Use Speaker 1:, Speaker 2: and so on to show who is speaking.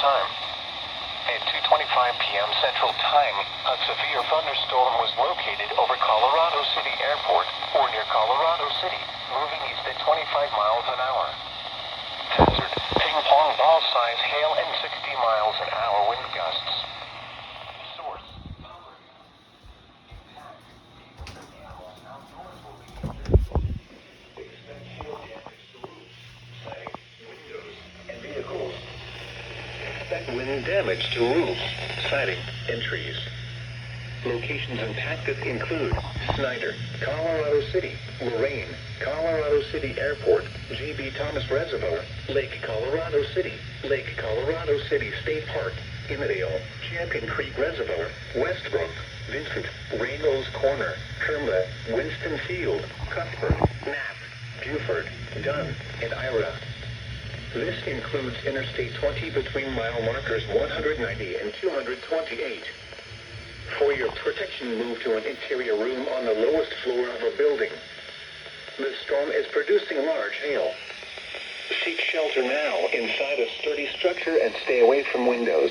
Speaker 1: time. At 2:25 p.m. Central Time, a severe thunderstorm was located over Colorado City Airport, or near Colorado City, moving east at 25 miles an hour. Hazard, ping-pong ball-size hail and 60 miles an hour wind gusts. Source, power. Expect hail damage to roofs, siding, windows, and vehicles. Expect wind damage to roofs, siding, and trees. Locations impacted include Snyder, Colorado City, Lorain, Colorado City Airport, G.B. Thomas Reservoir, Lake Colorado City State Park, Innerdale, Champion Creek Reservoir, Westbrook, Vincent, Reynolds Corner, Kerma, Winston Field, Cuthbert, Knapp, Buford, Dunn, and Ira. This includes Interstate 20 between mile markers 190 and 228. For your protection, move to an interior room on the lowest floor of a building. The storm is producing large hail. Seek shelter now inside a sturdy structure and stay away from windows.